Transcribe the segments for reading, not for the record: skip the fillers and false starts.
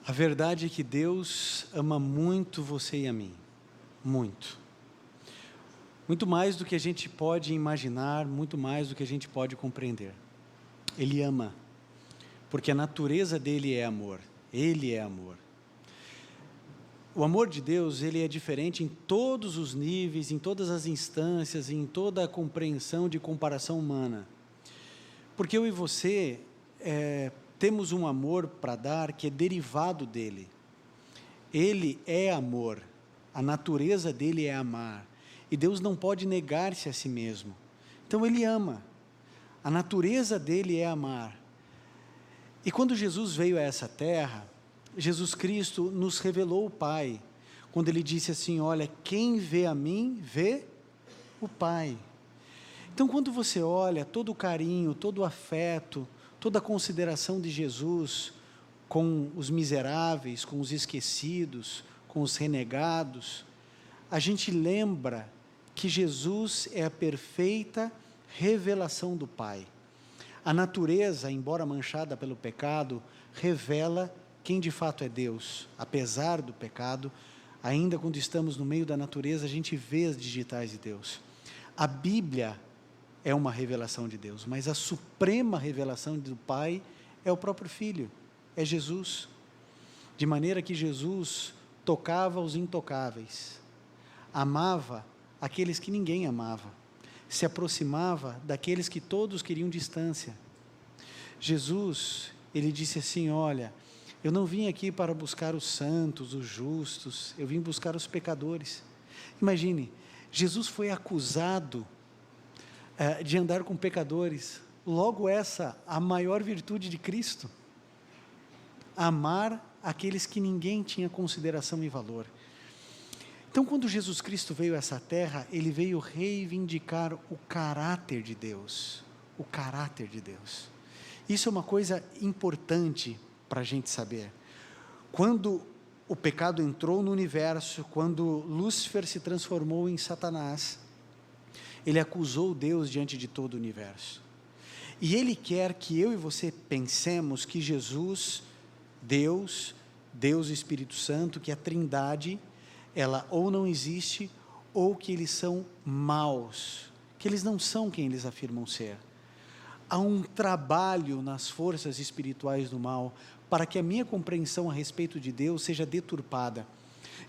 A verdade é que Deus ama muito você e a mim, muito. Muito mais do que a gente pode imaginar, muito mais do que a gente pode compreender. Ele ama, porque a natureza dele é amor, ele é amor. O amor de Deus, ele é diferente em todos os níveis, em todas as instâncias, em toda a compreensão de comparação humana. Porque eu e você temos um amor para dar que é derivado dele. Ele é amor, a natureza dele é amar. E Deus não pode negar-se a si mesmo. Então ele ama, a natureza dele é amar. E quando Jesus veio a essa terra, Jesus Cristo nos revelou o Pai, quando ele disse assim: olha, quem vê a mim, vê o Pai. Então quando você olha todo o carinho, todo o afeto, toda a consideração de Jesus com os miseráveis, com os esquecidos, com os renegados, a gente lembra que Jesus é a perfeita revelação do Pai. A natureza, embora manchada pelo pecado, revela quem de fato é Deus. Apesar do pecado, ainda quando estamos no meio da natureza, a gente vê as digitais de Deus. A Bíblia é uma revelação de Deus, mas a suprema revelação do Pai é o próprio Filho, é Jesus. De maneira que Jesus tocava os intocáveis, amava aqueles que ninguém amava, se aproximava daqueles que todos queriam distância. Jesus, ele disse assim: olha, eu não vim aqui para buscar os santos, os justos, eu vim buscar os pecadores. Imagine, Jesus foi acusado de andar com pecadores, logo essa, a maior virtude de Cristo, amar aqueles que ninguém tinha consideração e valor. Então quando Jesus Cristo veio a essa terra, ele veio reivindicar o caráter de Deus, o caráter de Deus. Isso é uma coisa importante para a gente saber. Quando o pecado entrou no universo, quando Lúcifer se transformou em Satanás, ele acusou Deus diante de todo o universo. E ele quer que eu e você pensemos que Jesus, Deus e Espírito Santo, que a Trindade, ela ou não existe, ou que eles são maus, que eles não são quem eles afirmam ser. Há um trabalho nas forças espirituais do mal, para que a minha compreensão a respeito de Deus seja deturpada.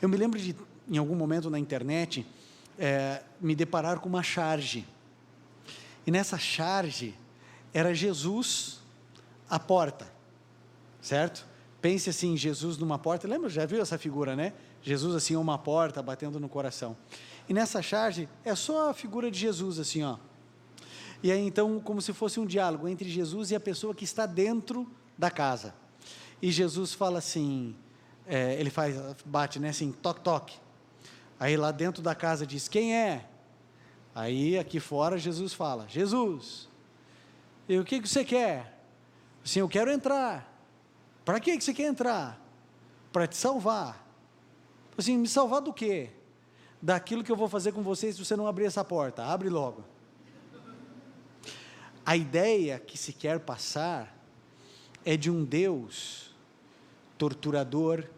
Eu me lembro de, em algum momento na internet, me deparar com uma charge, e nessa charge, era Jesus à porta, certo? Pense assim, Jesus numa porta, lembra, já viu essa figura, né? Jesus assim, uma porta, batendo no coração. E nessa charge, é só a figura de Jesus assim, ó. E aí então, como se fosse um diálogo entre Jesus e a pessoa que está dentro da casa. E Jesus fala assim, ele bate, né, assim, toque, toque. Aí lá dentro da casa diz: quem é? Aí aqui fora Jesus fala: Jesus. E o que você quer? Assim, eu quero entrar. Para que você quer entrar? Para te salvar. Assim, me salvar do quê? Daquilo que eu vou fazer com você se você não abrir essa porta. Abre logo. A ideia que se quer passar é de um Deus torturador,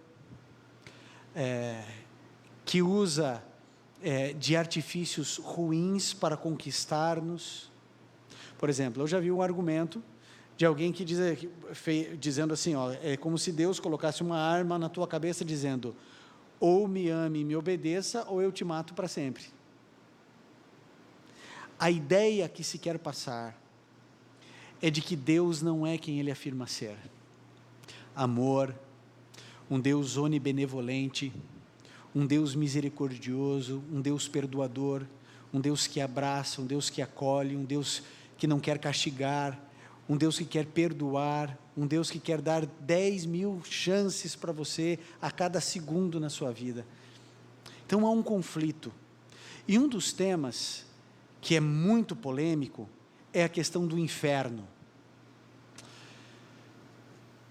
que usa de artifícios ruins para conquistar-nos. Por exemplo, eu já vi um argumento de alguém que dizendo assim, ó, é como se Deus colocasse uma arma na tua cabeça dizendo: ou me ame e me obedeça, ou eu te mato para sempre. A ideia que se quer passar é de que Deus não é quem ele afirma ser. Amor, um Deus onibenevolente, um Deus misericordioso, um Deus perdoador, um Deus que abraça, um Deus que acolhe, um Deus que não quer castigar, um Deus que quer perdoar, um Deus que quer dar 10.000 chances para você a cada segundo na sua vida. Então há um conflito. E um dos temas que é muito polêmico é a questão do inferno.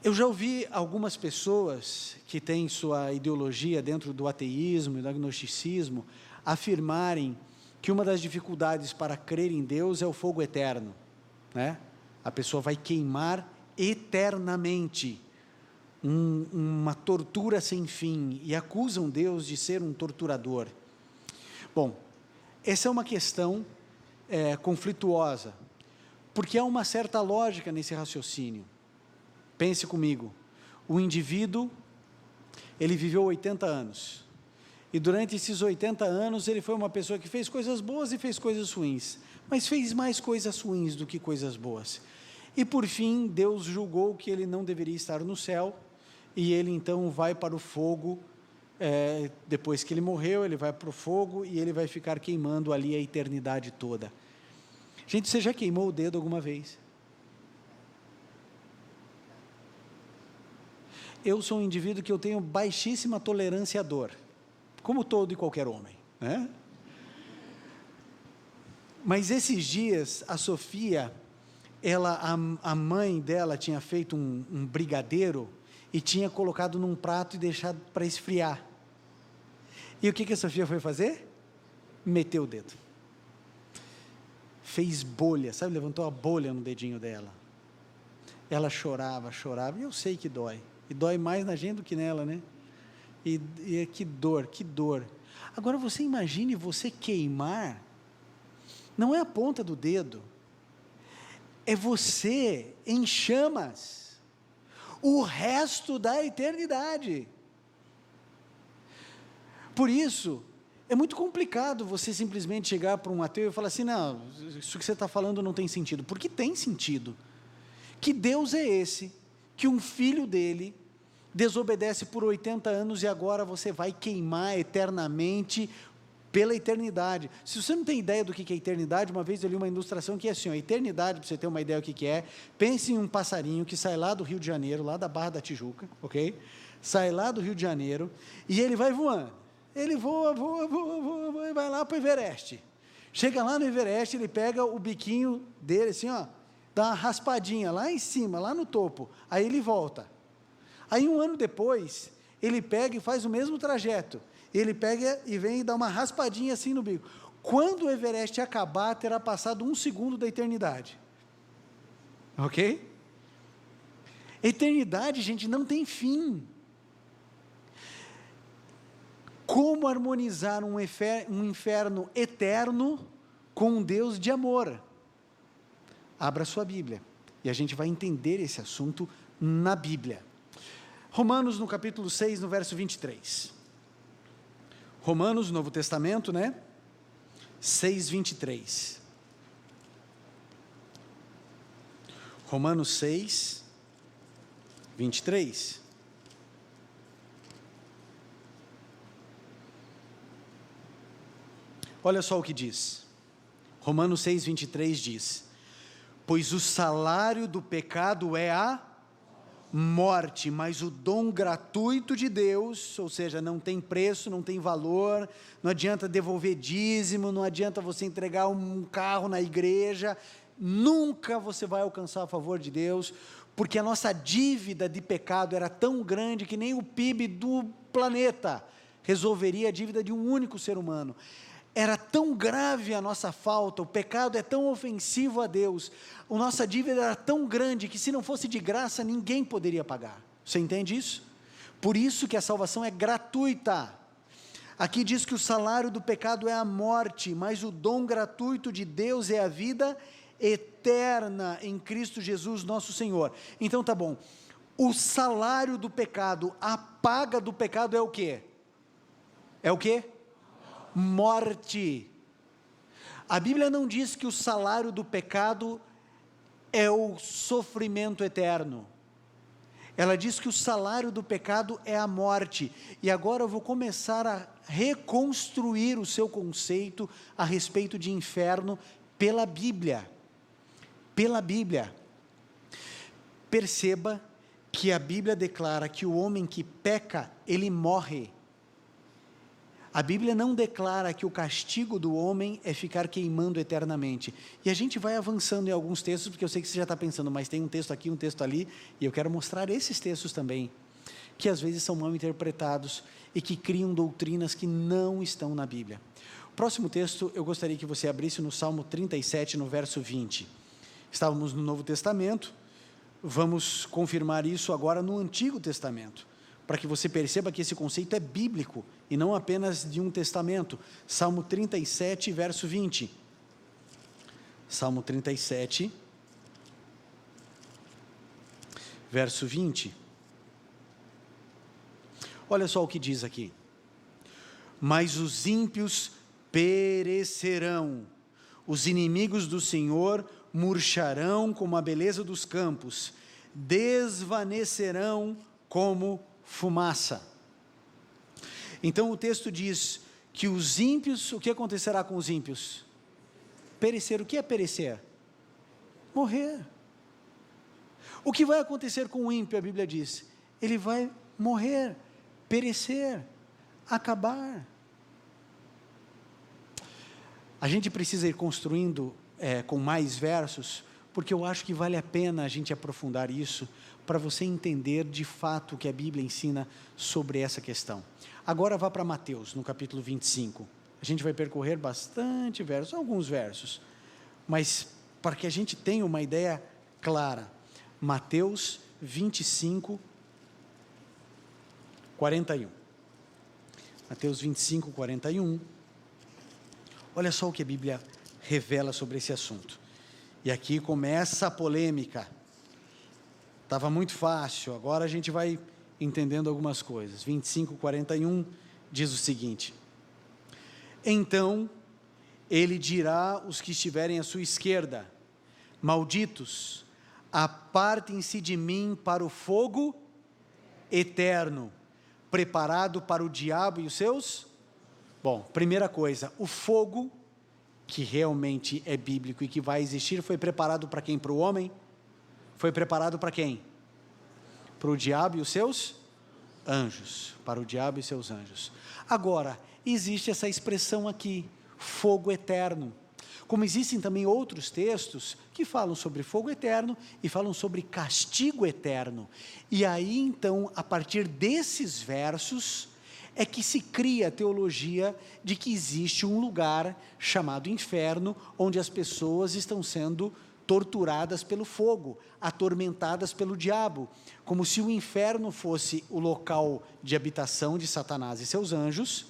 Eu já ouvi algumas pessoas que têm sua ideologia dentro do ateísmo e do agnosticismo afirmarem que uma das dificuldades para crer em Deus é o fogo eterno, né? A pessoa vai queimar eternamente uma tortura sem fim, e acusam Deus de ser um torturador. Bom, essa é uma questão conflituosa, porque há uma certa lógica nesse raciocínio. Pense comigo, o indivíduo, ele viveu 80 anos, e durante esses 80 anos, ele foi uma pessoa que fez coisas boas e fez coisas ruins, mas fez mais coisas ruins do que coisas boas. E por fim, Deus julgou que ele não deveria estar no céu, e ele então vai para o fogo, depois que ele morreu, ele vai para o fogo, e ele vai ficar queimando ali a eternidade toda. Gente, você já queimou o dedo alguma vez? Eu sou um indivíduo que eu tenho baixíssima tolerância à dor, como todo e qualquer homem, né? Mas esses dias, a Sofia, a mãe dela tinha feito um brigadeiro, e tinha colocado num prato e deixado para esfriar. E o que a Sofia foi fazer? Meteu o dedo. Fez bolha, sabe? Levantou a bolha no dedinho dela. Ela chorava, e eu sei que dói. E dói mais na gente do que nela, né? E que dor, que dor. Agora você imagine você queimar, não é a ponta do dedo, é você em chamas, o resto da eternidade. Por isso, é muito complicado você simplesmente chegar para um ateu e falar assim, não, isso que você está falando não tem sentido, porque tem sentido. Que Deus é esse, que um filho dele desobedece por 80 anos e agora você vai queimar eternamente pela eternidade. Se você não tem ideia do que é eternidade, uma vez eu li uma ilustração que é assim, a eternidade, para você ter uma ideia do que é, pense em um passarinho que sai lá do Rio de Janeiro, lá da Barra da Tijuca, ok? Sai lá do Rio de Janeiro, e ele vai voando, ele voa, e vai lá para o Everest. Chega lá no Everest, ele pega o biquinho dele assim, ó, dá uma raspadinha lá em cima, lá no topo, aí ele volta. Aí um ano depois, ele pega e faz o mesmo trajeto, ele pega e vem e dá uma raspadinha assim no bico. Quando o Everest acabar, terá passado 1 segundo da eternidade. Ok? Eternidade, gente, não tem fim. Como harmonizar um inferno eterno com um Deus de amor? Abra sua Bíblia, e a gente vai entender esse assunto na Bíblia. Romanos, no capítulo 6, no verso 23. Romanos, Novo Testamento, né? 6, 23. Romanos 6, 23. Olha só o que diz. Romanos 6, 23 diz: pois o salário do pecado é a morte, mas o dom gratuito de Deus, ou seja, não tem preço, não tem valor, não adianta devolver dízimo, não adianta você entregar um carro na igreja, nunca você vai alcançar a favor de Deus, porque a nossa dívida de pecado era tão grande que nem o PIB do planeta resolveria a dívida de um único ser humano. Era tão grave a nossa falta, o pecado é tão ofensivo a Deus, a nossa dívida era tão grande que se não fosse de graça, ninguém poderia pagar. Você entende isso? Por isso que a salvação é gratuita. Aqui diz que o salário do pecado é a morte, mas o dom gratuito de Deus é a vida eterna em Cristo Jesus nosso Senhor. Então tá bom, o salário do pecado, a paga do pecado é o quê? É o quê? Morte. A Bíblia não diz que o salário do pecado é o sofrimento eterno. Ela diz que o salário do pecado é a morte. E agora eu vou começar a reconstruir o seu conceito a respeito de inferno pela Bíblia. Pela Bíblia. Perceba que a Bíblia declara que o homem que peca, ele morre. A Bíblia não declara que o castigo do homem é ficar queimando eternamente. E a gente vai avançando em alguns textos, porque eu sei que você já está pensando, mas tem um texto aqui, um texto ali, e eu quero mostrar esses textos também, que às vezes são mal interpretados e que criam doutrinas que não estão na Bíblia. O próximo texto, eu gostaria que você abrisse no Salmo 37, no verso 20. Estávamos no Novo Testamento, vamos confirmar isso agora no Antigo Testamento, para que você perceba que esse conceito é bíblico e não apenas de um testamento. Salmo 37, verso 20. Salmo 37, verso 20. Olha só o que diz aqui: mas os ímpios perecerão, os inimigos do Senhor murcharão como a beleza dos campos, desvanecerão como fumaça. Então o texto diz que os ímpios, o que acontecerá com os ímpios? Perecer. O que é perecer? Morrer. O que vai acontecer com o ímpio, a Bíblia diz? Ele vai morrer, perecer, acabar. A gente precisa ir construindo com mais versos, porque eu acho que vale a pena a gente aprofundar isso, para você entender de fato o que a Bíblia ensina sobre essa questão. Agora vá para Mateus, no capítulo 25. A gente vai percorrer bastante versos, alguns versos, mas para que a gente tenha uma ideia clara. Mateus 25, 41. Mateus 25, 41. Olha só o que a Bíblia revela sobre esse assunto. E aqui começa a polêmica. Estava muito fácil, agora a gente vai entendendo algumas coisas. 25, 41 diz o seguinte: então ele dirá aos que estiverem à sua esquerda: malditos, apartem-se de mim para o fogo eterno, preparado para o diabo e os seus... Bom, primeira coisa, o fogo, que realmente é bíblico e que vai existir, foi preparado para quem? Para o homem? Foi preparado para quem? Para o diabo e os seus anjos. Para o diabo e seus anjos. Agora, existe essa expressão aqui, fogo eterno. Como existem também outros textos que falam sobre fogo eterno e falam sobre castigo eterno. E aí, então, a partir desses versos, é que se cria a teologia de que existe um lugar chamado inferno, onde as pessoas estão sendo torturadas pelo fogo, atormentadas pelo diabo, como se o inferno fosse o local de habitação de Satanás e seus anjos,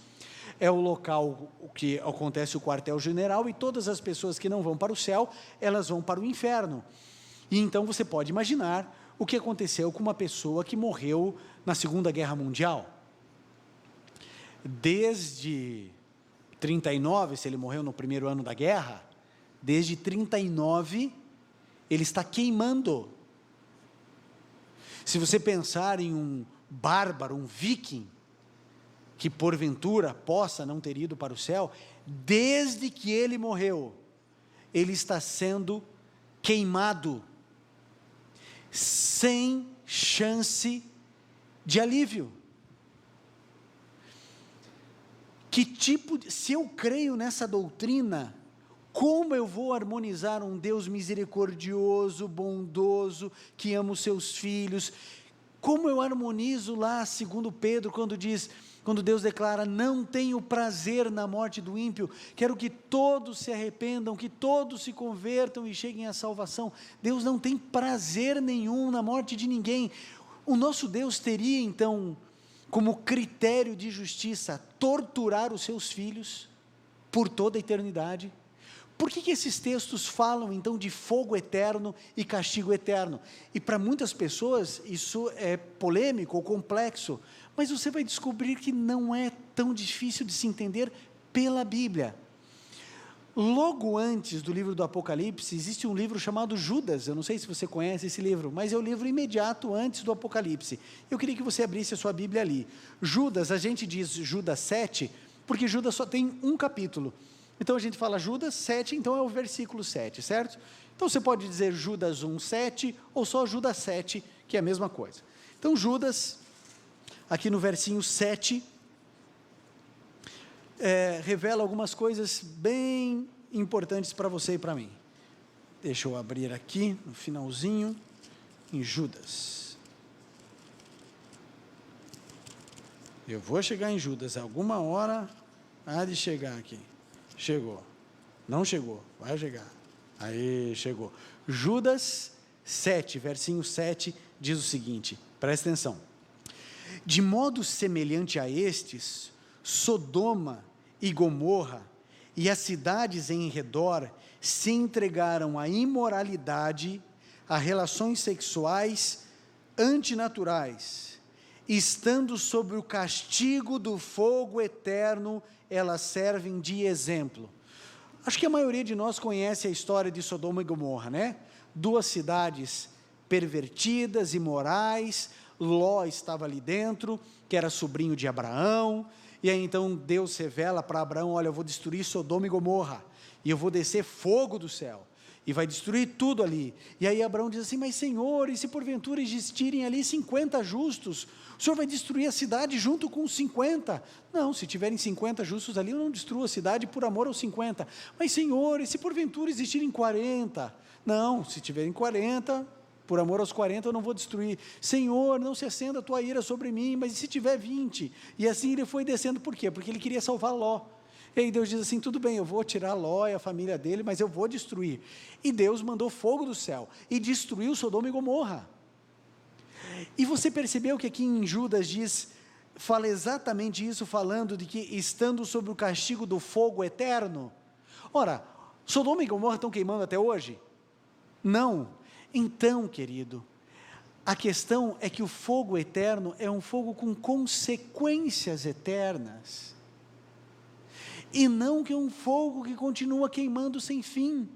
é o local que acontece o quartel-general, e todas as pessoas que não vão para o céu, elas vão para o inferno. E então você pode imaginar o que aconteceu com uma pessoa que morreu na Segunda Guerra Mundial. Desde 39, se ele morreu no primeiro ano da guerra, desde 39, ele está queimando. Se você pensar em um bárbaro, um viking, que porventura possa não ter ido para o céu, desde que ele morreu, ele está sendo queimado, sem chance de alívio. Se eu creio nessa doutrina, como eu vou harmonizar um Deus misericordioso, bondoso, que ama os seus filhos? Como eu harmonizo lá, segundo Pedro, quando Deus declara: não tenho prazer na morte do ímpio, quero que todos se arrependam, que todos se convertam e cheguem à salvação. Deus não tem prazer nenhum na morte de ninguém. O nosso Deus teria então como critério de justiça torturar os seus filhos por toda a eternidade? Por que esses textos falam então de fogo eterno e castigo eterno? E para muitas pessoas isso é polêmico ou complexo, mas você vai descobrir que não é tão difícil de se entender pela Bíblia. Logo antes do livro do Apocalipse, existe um livro chamado Judas. Eu não sei se você conhece esse livro, mas é o livro imediato antes do Apocalipse. Eu queria que você abrisse a sua Bíblia ali. Judas, a gente diz Judas 7, porque Judas só tem um capítulo. Então a gente fala Judas 7, então é o versículo 7, certo? Então você pode dizer Judas 1, 7, ou só Judas 7, que é a mesma coisa. Então Judas, aqui no versinho 7, revela algumas coisas bem importantes para você e para mim. Deixa eu abrir aqui, no finalzinho, em Judas. Eu vou chegar em Judas, alguma hora há de chegar aqui. Chegou. Não chegou, vai chegar. Aí, chegou. Judas 7, versinho 7, diz o seguinte, presta atenção: de modo semelhante a estes, Sodoma e Gomorra e as cidades em redor se entregaram à imoralidade, a relações sexuais antinaturais, estando sob o castigo do fogo eterno, elas servem de exemplo. Acho que a maioria de nós conhece a história de Sodoma e Gomorra, né? Duas cidades pervertidas, imorais. Ló estava ali dentro, que era sobrinho de Abraão, e aí então Deus revela para Abraão: olha, eu vou destruir Sodoma e Gomorra, e eu vou descer fogo do céu, e vai destruir tudo ali. E aí Abraão diz assim: mas Senhor, e se porventura existirem ali 50 justos, o Senhor vai destruir a cidade junto com os 50? Não, se tiverem 50 justos ali, eu não destruo a cidade por amor aos 50. Mas Senhor, e se porventura existirem 40? Não, se tiverem 40, por amor aos 40 eu não vou destruir. Senhor, não se acenda a tua ira sobre mim, mas e se tiver 20? E assim ele foi descendo, por quê? Porque ele queria salvar Ló. E aí Deus diz assim: tudo bem, eu vou tirar Ló e a família dele, mas eu vou destruir. E Deus mandou fogo do céu e destruiu Sodoma e Gomorra. E você percebeu que aqui em Judas diz, fala exatamente isso, falando de que estando sob o castigo do fogo eterno? Ora, Sodoma e Gomorra estão queimando até hoje? Não. Então, querido, a questão é que o fogo eterno é um fogo com consequências eternas, e não que é um fogo que continua queimando sem fim.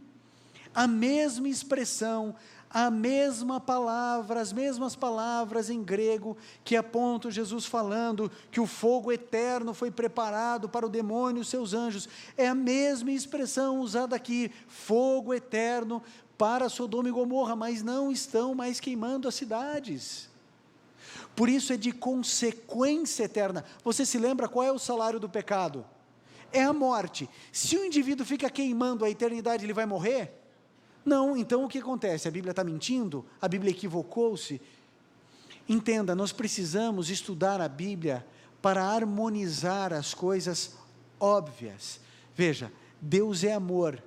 A mesma expressão, a mesma palavra, as mesmas palavras em grego que apontam Jesus falando que o fogo eterno foi preparado para o demônio e os seus anjos, é a mesma expressão usada aqui, fogo eterno para Sodoma e Gomorra, mas não estão mais queimando as cidades. Por isso é de consequência eterna. Você se lembra qual é o salário do pecado? É a morte. Se o indivíduo fica queimando a eternidade, ele vai morrer? Não. Então o que acontece? A Bíblia está mentindo? A Bíblia equivocou-se? Entenda, nós precisamos estudar a Bíblia para harmonizar as coisas óbvias. Veja, Deus é amor,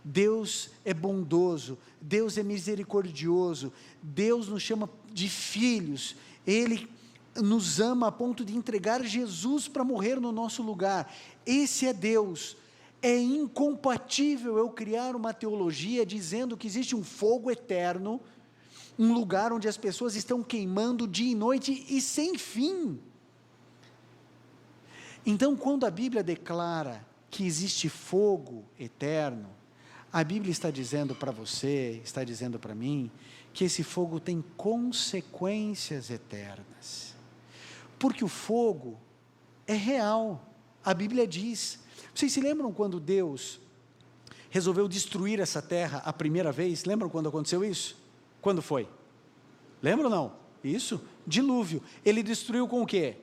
Deus é bondoso, Deus é misericordioso, Deus nos chama de filhos, Ele nos ama a ponto de entregar Jesus para morrer no nosso lugar. Esse é Deus. É incompatível eu criar uma teologia dizendo que existe um fogo eterno, um lugar onde as pessoas estão queimando dia e noite e sem fim. Então, quando a Bíblia declara que existe fogo eterno, a Bíblia está dizendo para você, está dizendo para mim, que esse fogo tem consequências eternas, porque o fogo é real. A Bíblia diz. Vocês se lembram quando Deus resolveu destruir essa terra a primeira vez? Lembram quando aconteceu isso? Quando foi? Lembram ou não? Isso, dilúvio. Ele destruiu com o quê?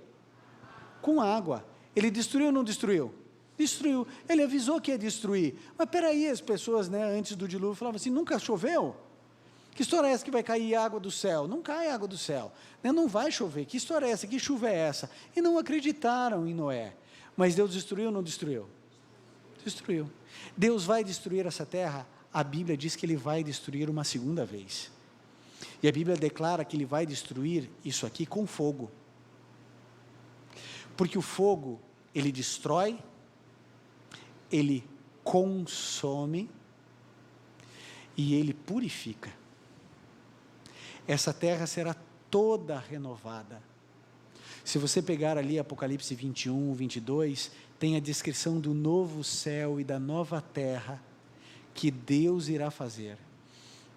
Com água. Ele destruiu ou não destruiu? Destruiu. Ele avisou que ia destruir. Mas peraí, as pessoas, antes do dilúvio falavam assim: nunca choveu? Que história é essa que vai cair água do céu? Não cai água do céu, não vai chover. Que história é essa? Que chuva é essa? E não acreditaram em Noé. Mas Deus destruiu ou não destruiu? Destruiu. Deus vai destruir essa terra? A Bíblia diz que Ele vai destruir uma segunda vez. E a Bíblia declara que Ele vai destruir isso aqui com fogo. Porque o fogo, ele destrói, ele consome e ele purifica. Essa terra será toda renovada. Se você pegar ali Apocalipse 21, 22, tem a descrição do novo céu e da nova terra que Deus irá fazer.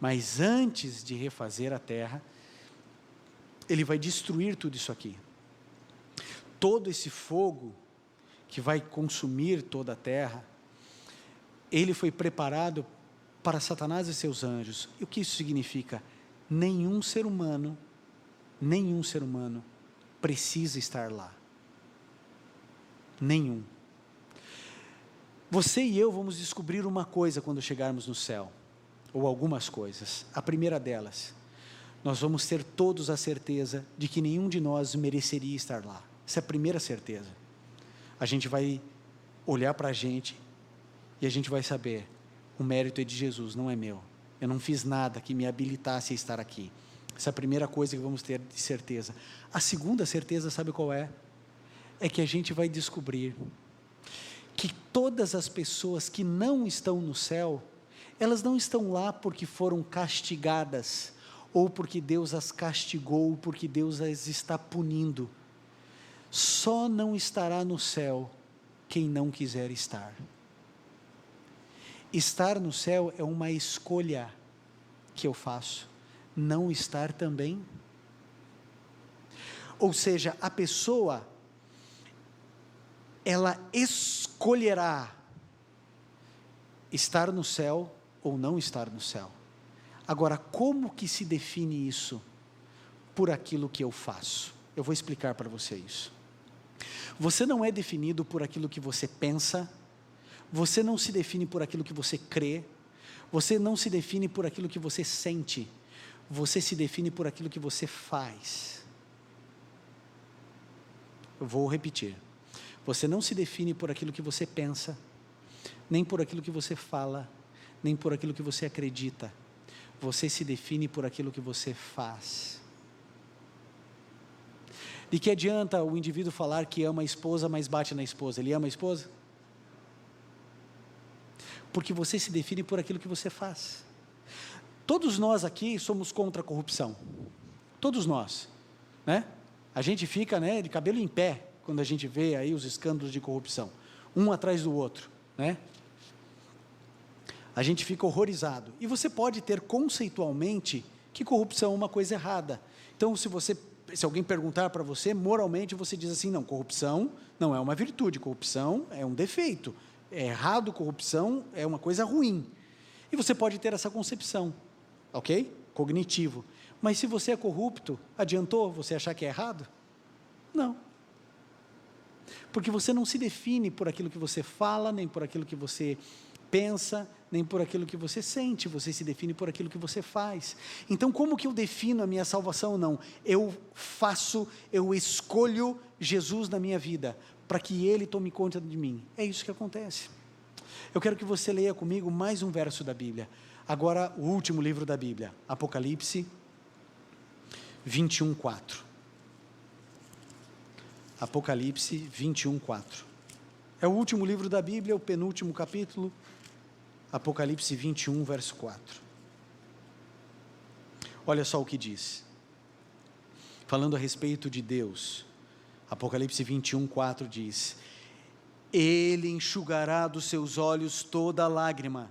Mas antes de refazer a terra, Ele vai destruir tudo isso aqui. Todo esse fogo que vai consumir toda a terra, ele foi preparado para Satanás e seus anjos. E o que isso significa? Nenhum ser humano precisa estar lá. Nenhum. Você e eu vamos descobrir uma coisa quando chegarmos no céu, ou algumas coisas. A primeira delas, nós vamos ter todos a certeza de que nenhum de nós mereceria estar lá. Essa é a primeira certeza. A gente vai olhar para a gente e a gente vai saber: o mérito é de Jesus, não é meu. Eu não fiz nada que me habilitasse a estar aqui. Essa é a primeira coisa que vamos ter de certeza. A segunda certeza, sabe qual é? É que a gente vai descobrir que todas as pessoas que não estão no céu, elas não estão lá porque foram castigadas, ou porque Deus as castigou, ou porque Deus as está punindo. Só não estará no céu quem não quiser estar. Estar no céu é uma escolha que eu faço. Não estar também. Ou seja, a pessoa, ela escolherá estar no céu ou não estar no céu. Agora, como que se define isso? Por aquilo que eu faço. Eu vou explicar para você isso. Você não é definido por aquilo que você pensa, você não se define por aquilo que você crê, você não se define por aquilo que você sente, você se define por aquilo que você faz. Eu vou repetir. Você não se define por aquilo que você pensa, nem por aquilo que você fala, nem por aquilo que você acredita. Você se define por aquilo que você faz. De que adianta o indivíduo falar que ama a esposa, mas bate na esposa? Ele ama a esposa? Porque você se define por aquilo que você faz. Todos nós aqui somos contra a corrupção. Todos nós, né? A gente fica, né, de cabelo em pé quando a gente vê aí os escândalos de corrupção, um atrás do outro, né? A gente fica horrorizado. E você pode ter conceitualmente que corrupção é uma coisa errada. Então, se alguém perguntar para você, moralmente você diz assim, não, corrupção não é uma virtude, corrupção é um defeito, é errado, corrupção é uma coisa ruim. E você pode ter essa concepção, ok? Cognitivo. Mas se você é corrupto, adiantou você achar que é errado? Não. Porque você não se define por aquilo que você fala, nem por aquilo que você pensa, nem por aquilo que você sente, você se define por aquilo que você faz. Então, como que eu defino a minha salvação? Não, eu escolho Jesus na minha vida, para que Ele tome conta de mim. É isso que acontece. Eu quero que você leia comigo mais um verso da Bíblia, agora o último livro da Bíblia, Apocalipse 21:4. Apocalipse 21:4. É o último livro da Bíblia, o penúltimo capítulo, Apocalipse 21, verso 4. Olha só o que diz, falando a respeito de Deus, Apocalipse 21, 4 diz: Ele enxugará dos seus olhos toda lágrima,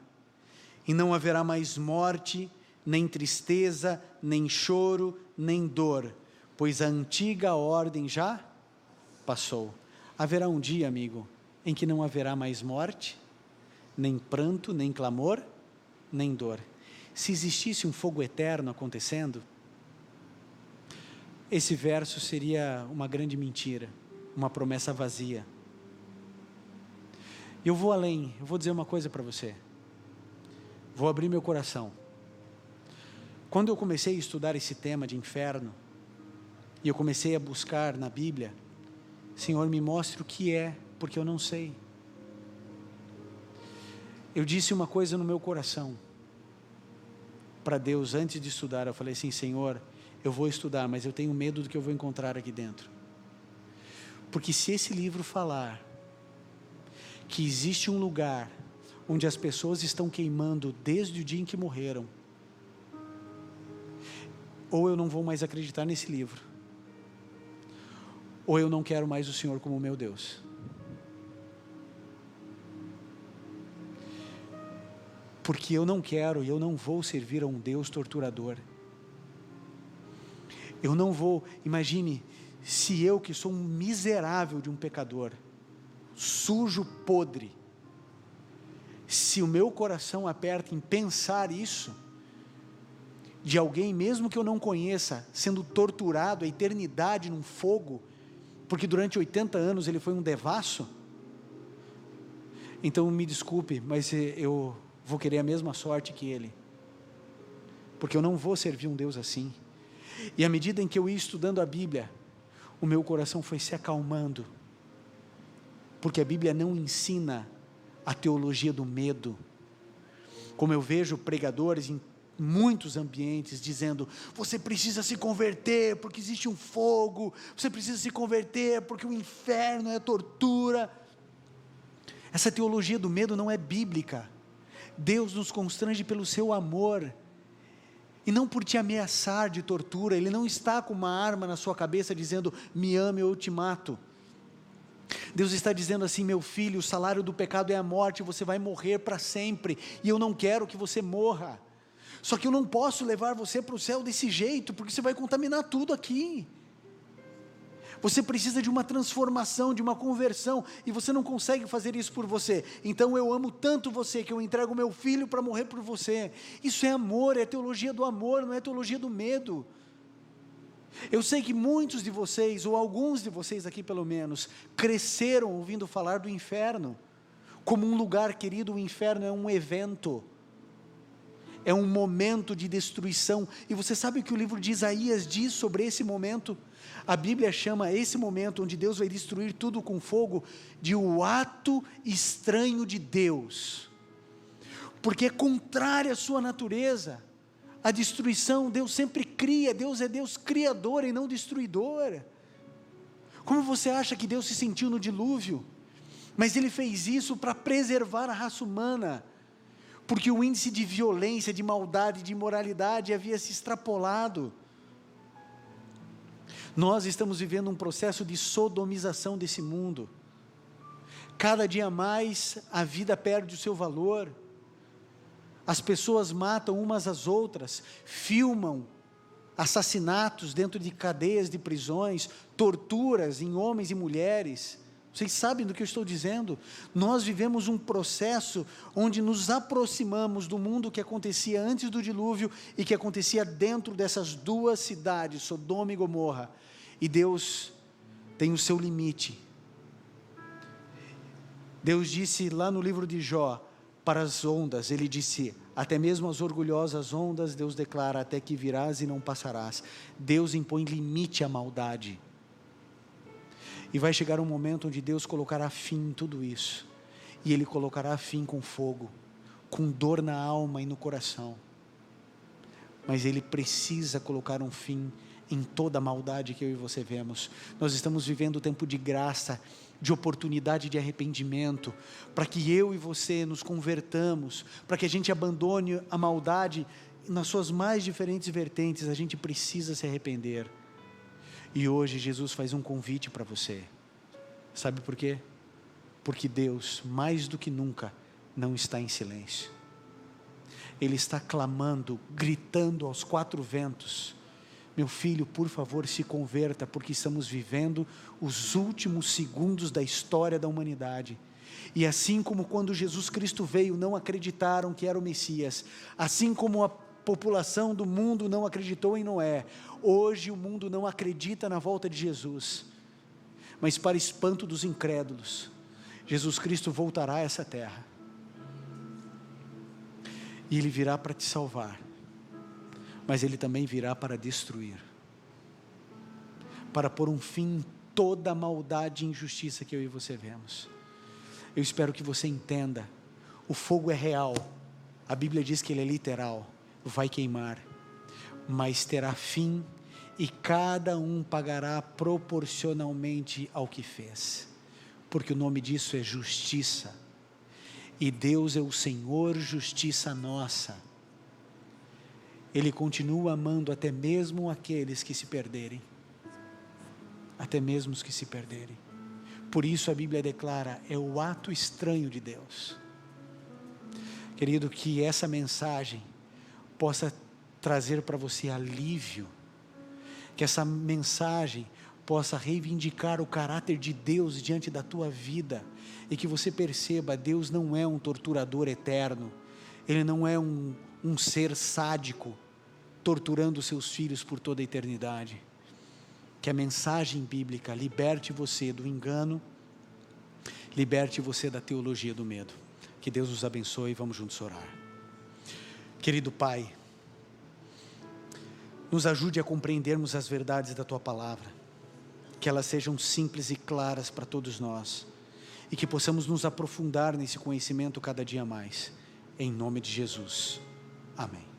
e não haverá mais morte, nem tristeza, nem choro, nem dor, pois a antiga ordem já passou. Haverá um dia, amigo, em que não haverá mais morte, nem pranto, nem clamor, nem dor. Se existisse um fogo eterno acontecendo, esse verso seria uma grande mentira, uma promessa vazia. Eu vou além, eu vou dizer uma coisa para você, vou abrir meu coração. Quando eu comecei a estudar esse tema de inferno, e eu comecei a buscar na Bíblia, Senhor, me mostre o que é, porque eu não sei. Eu disse uma coisa no meu coração para Deus antes de estudar. Eu falei assim, Senhor, eu vou estudar, mas eu tenho medo do que eu vou encontrar aqui dentro. Porque se esse livro falar que existe um lugar onde as pessoas estão queimando desde o dia em que morreram, ou eu não vou mais acreditar nesse livro, ou eu não quero mais o Senhor como meu Deus. Porque eu não quero e eu não vou servir a um Deus torturador. Eu não vou, imagine, se eu que sou um miserável de um pecador, sujo, podre, se o meu coração aperta em pensar isso, de alguém mesmo que eu não conheça, sendo torturado a eternidade num fogo, porque durante 80 anos ele foi um devasso, então me desculpe, mas eu vou querer a mesma sorte que ele, porque eu não vou servir um Deus assim. E à medida em que eu ia estudando a Bíblia, o meu coração foi se acalmando, porque a Bíblia não ensina a teologia do medo, como eu vejo pregadores em muitos ambientes dizendo: você precisa se converter porque existe um fogo, você precisa se converter porque o inferno é tortura. Essa teologia do medo não é bíblica. Deus nos constrange pelo seu amor, e não por te ameaçar de tortura. Ele não está com uma arma na sua cabeça dizendo: me ame ou eu te mato. Deus está dizendo assim: meu filho, o salário do pecado é a morte, você vai morrer para sempre, e eu não quero que você morra, só que eu não posso levar você para o céu desse jeito, porque você vai contaminar tudo aqui. Você precisa de uma transformação, de uma conversão, e você não consegue fazer isso por você. Então eu amo tanto você que eu entrego meu filho para morrer por você. Isso é amor, é teologia do amor, não é teologia do medo. Eu sei que muitos de vocês, ou alguns de vocês aqui pelo menos, cresceram ouvindo falar do inferno como um lugar querido. O inferno é um evento, é um momento de destruição. E você sabe o que o livro de Isaías diz sobre esse momento? A Bíblia chama esse momento onde Deus vai destruir tudo com fogo de o ato estranho de Deus, porque é contrária à sua natureza. A destruição, Deus sempre cria, Deus é Deus criador e não destruidor. Como você acha que Deus se sentiu no dilúvio? Mas Ele fez isso para preservar a raça humana, porque o índice de violência, de maldade, de imoralidade havia se extrapolado. Nós estamos vivendo um processo de sodomização desse mundo. Cada dia mais a vida perde o seu valor. As pessoas matam umas às outras, filmam assassinatos dentro de cadeias de prisões, torturas em homens e mulheres. Vocês sabem do que eu estou dizendo? Nós vivemos um processo onde nos aproximamos do mundo que acontecia antes do dilúvio e que acontecia dentro dessas duas cidades, Sodoma e Gomorra. E Deus tem o seu limite. Deus disse lá no livro de Jó, para as ondas, Ele disse: até mesmo as orgulhosas ondas, Deus declara: até que virás e não passarás. Deus impõe limite à maldade. E vai chegar um momento onde Deus colocará fim em tudo isso. E Ele colocará fim com fogo, com dor na alma e no coração. Mas Ele precisa colocar um fim em toda a maldade que eu e você vemos. Nós estamos vivendo um tempo de graça, de oportunidade de arrependimento, para que eu e você nos convertamos, para que a gente abandone a maldade nas suas mais diferentes vertentes. A gente precisa se arrepender. E hoje Jesus faz um convite para você. Sabe por quê? Porque Deus, mais do que nunca, não está em silêncio. Ele está clamando, gritando aos quatro ventos: meu filho, por favor, se converta, porque estamos vivendo os últimos segundos da história da humanidade. E assim como quando Jesus Cristo veio, não acreditaram que era o Messias, assim como a população do mundo não acreditou em Noé, hoje o mundo não acredita na volta de Jesus. Mas para espanto dos incrédulos, Jesus Cristo voltará a essa terra. E Ele virá para te salvar. Mas Ele também virá para destruir, para pôr um fim em toda a maldade e injustiça que eu e você vemos. Eu espero que você entenda: o fogo é real, a Bíblia diz que ele é literal, vai queimar, mas terá fim, e cada um pagará proporcionalmente ao que fez, porque o nome disso é justiça, e Deus é o Senhor, justiça nossa. Ele continua amando até mesmo aqueles que se perderem. Até mesmo os que se perderem. Por isso a Bíblia declara: é o ato estranho de Deus. Querido, que essa mensagem possa trazer para você alívio. Que essa mensagem possa reivindicar o caráter de Deus diante da tua vida. E que você perceba: Deus não é um torturador eterno. Ele não é um ser sádico, torturando seus filhos por toda a eternidade. Que a mensagem bíblica liberte você do engano, liberte você da teologia do medo. Que Deus nos abençoe. Vamos juntos orar. Querido Pai, nos ajude a compreendermos as verdades da Tua Palavra, que elas sejam simples e claras para todos nós, e que possamos nos aprofundar nesse conhecimento cada dia mais, em nome de Jesus, amém.